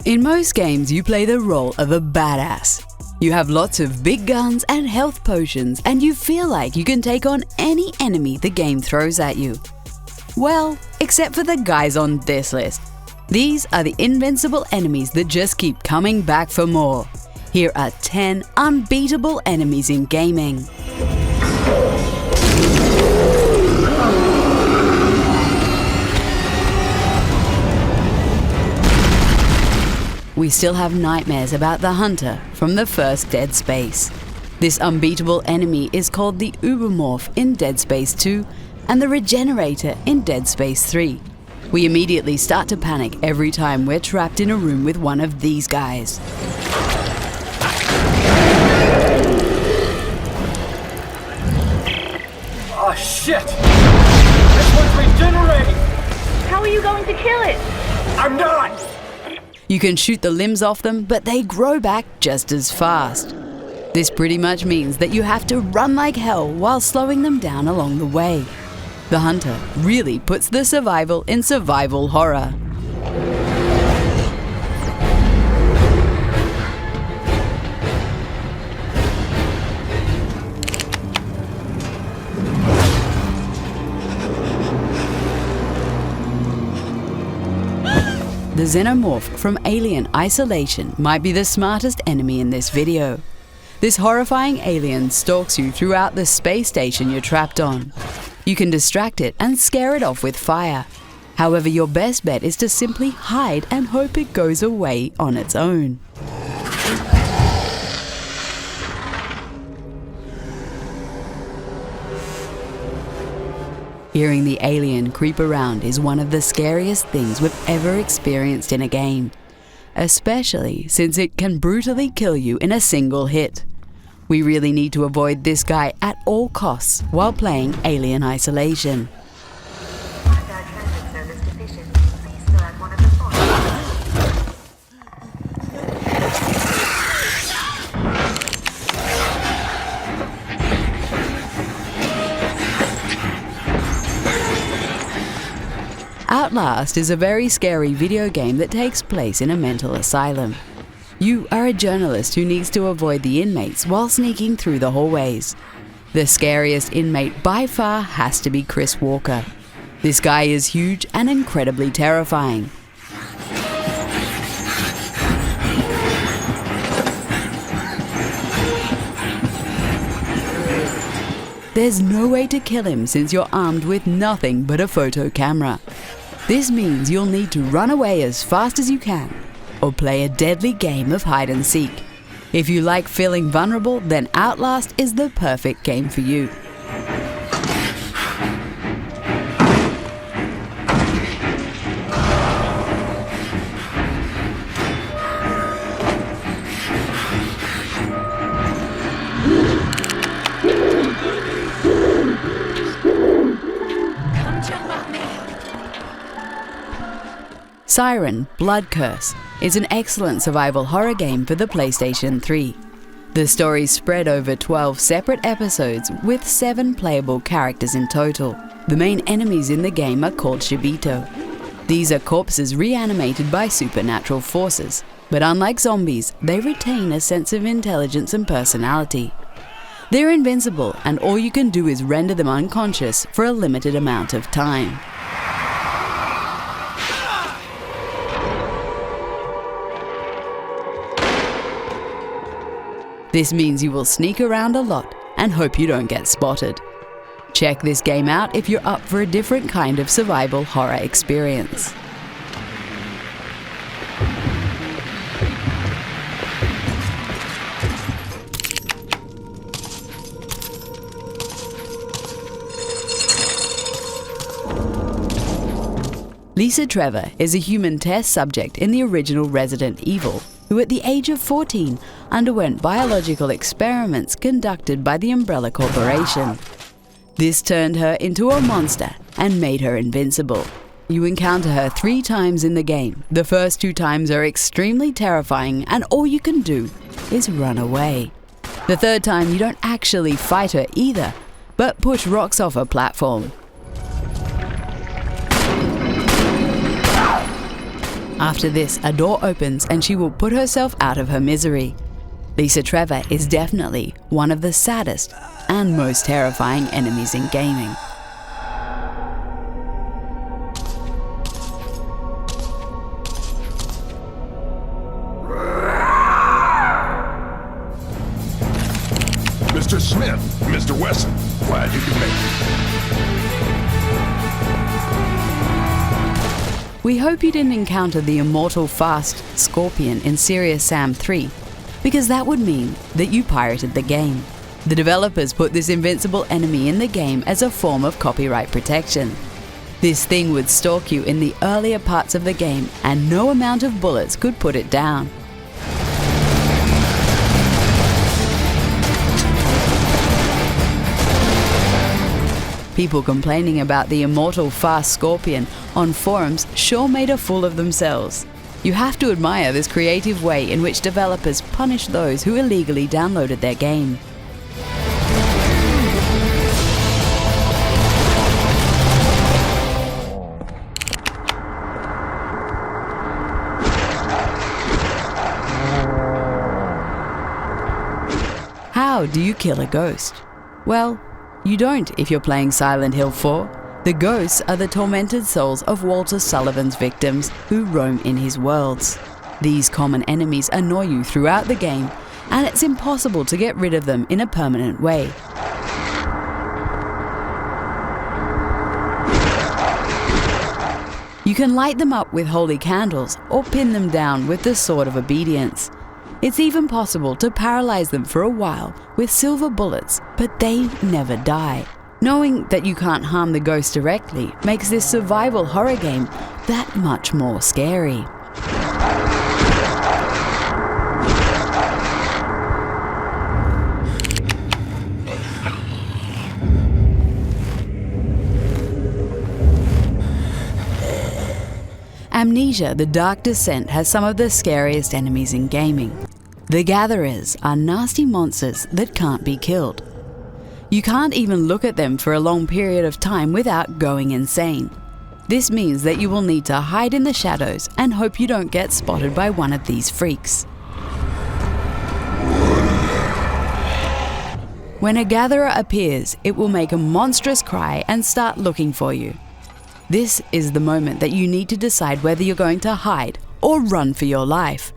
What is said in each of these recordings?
In most games, you play the role of a badass. You have lots of big guns and health potions, and you feel like you can take on any enemy the game throws at you. Well, except for the guys on this list. These are the invincible enemies that just keep coming back for more. Here are 10 unbeatable enemies in gaming. We still have nightmares about the Hunter from the first Dead Space. This unbeatable enemy is called the Ubermorph in Dead Space 2 and the Regenerator in Dead Space 3. We immediately start to panic every time we're trapped in a room with one of these guys. Oh shit! This one's regenerating! How are you going to kill it? I'm not! You can shoot the limbs off them, but they grow back just as fast. This pretty much means that you have to run like hell while slowing them down along the way. The Hunter really puts the survival in survival horror. The Xenomorph from Alien Isolation might be the smartest enemy in this video. This horrifying alien stalks you throughout the space station you're trapped on. You can distract it and scare it off with fire. However, your best bet is to simply hide and hope it goes away on its own. Hearing the alien creep around is one of the scariest things we've ever experienced in a game, especially since it can brutally kill you in a single hit. We really need to avoid this guy at all costs while playing Alien Isolation. Outlast is a very scary video game that takes place in a mental asylum. You are a journalist who needs to avoid the inmates while sneaking through the hallways. The scariest inmate by far has to be Chris Walker. This guy is huge and incredibly terrifying. There's no way to kill him since you're armed with nothing but a photo camera. This means you'll need to run away as fast as you can, or play a deadly game of hide and seek. If you like feeling vulnerable, then Outlast is the perfect game for you. Siren: Blood Curse is an excellent survival horror game for the PlayStation 3. The story spread over 12 separate episodes with 7 playable characters in total. The main enemies in the game are called Shibito. These are corpses reanimated by supernatural forces, but unlike zombies, they retain a sense of intelligence and personality. They're invincible, and all you can do is render them unconscious for a limited amount of time. This means you will sneak around a lot and hope you don't get spotted. Check this game out if you're up for a different kind of survival horror experience. Lisa Trevor is a human test subject in the original Resident Evil, who at the age of 14 underwent biological experiments conducted by the Umbrella Corporation. This turned her into a monster and made her invincible. You encounter her 3 times in the game. The first 2 times are extremely terrifying and all you can do is run away. The 3rd time you don't actually fight her either, but push rocks off a platform. After this, a door opens and she will put herself out of her misery. Lisa Trevor is definitely one of the saddest and most terrifying enemies in gaming. Mr. Smith, Mr. Wesson, glad you could make it. We hope you didn't encounter the immortal fast Scorpion in Serious Sam 3, because that would mean that you pirated the game. The developers put this invincible enemy in the game as a form of copyright protection. This thing would stalk you in the earlier parts of the game, and no amount of bullets could put it down. People complaining about the immortal fast Scorpion on forums sure made a fool of themselves. You have to admire this creative way in which developers punish those who illegally downloaded their game. How do you kill a ghost? Well, you don't if you're playing Silent Hill 4. The ghosts are the tormented souls of Walter Sullivan's victims who roam in his worlds. These common enemies annoy you throughout the game, and it's impossible to get rid of them in a permanent way. You can light them up with holy candles or pin them down with the Sword of Obedience. It's even possible to paralyze them for a while with silver bullets, but they never die. Knowing that you can't harm the ghost directly makes this survival horror game that much more scary. Amnesia: The Dark Descent has some of the scariest enemies in gaming. The Gatherers are nasty monsters that can't be killed. You can't even look at them for a long period of time without going insane. This means that you will need to hide in the shadows and hope you don't get spotted by one of these freaks. When a Gatherer appears, it will make a monstrous cry and start looking for you. This is the moment that you need to decide whether you're going to hide or run for your life.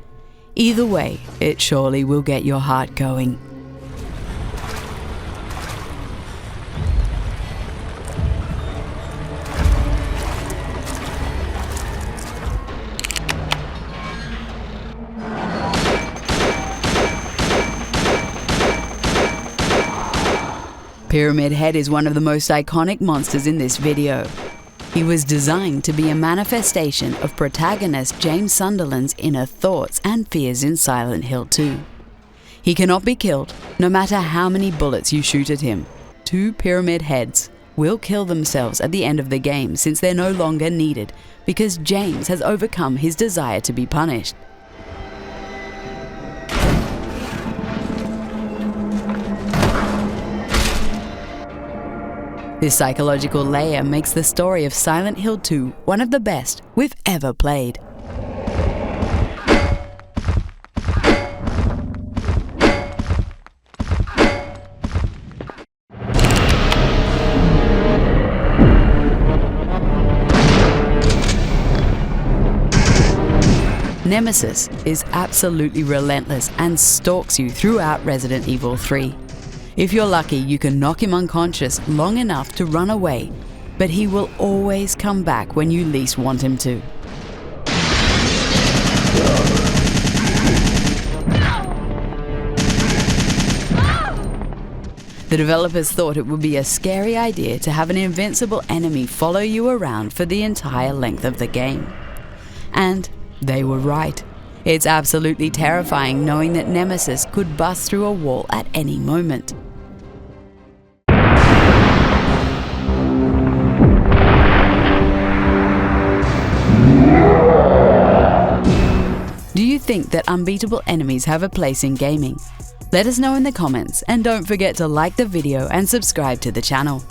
Either way, it surely will get your heart going. Pyramid Head is one of the most iconic monsters in this video. He was designed to be a manifestation of protagonist James Sunderland's inner thoughts and fears in Silent Hill 2. He cannot be killed, no matter how many bullets you shoot at him. 2 Pyramid Heads will kill themselves at the end of the game since they're no longer needed because James has overcome his desire to be punished. This psychological layer makes the story of Silent Hill 2 one of the best we've ever played. Nemesis is absolutely relentless and stalks you throughout Resident Evil 3. If you're lucky, you can knock him unconscious long enough to run away, but he will always come back when you least want him to. The developers thought it would be a scary idea to have an invincible enemy follow you around for the entire length of the game. And they were right. It's absolutely terrifying knowing that Nemesis could bust through a wall at any moment. Do you think that unbeatable enemies have a place in gaming? Let us know in the comments, and don't forget to like the video and subscribe to the channel.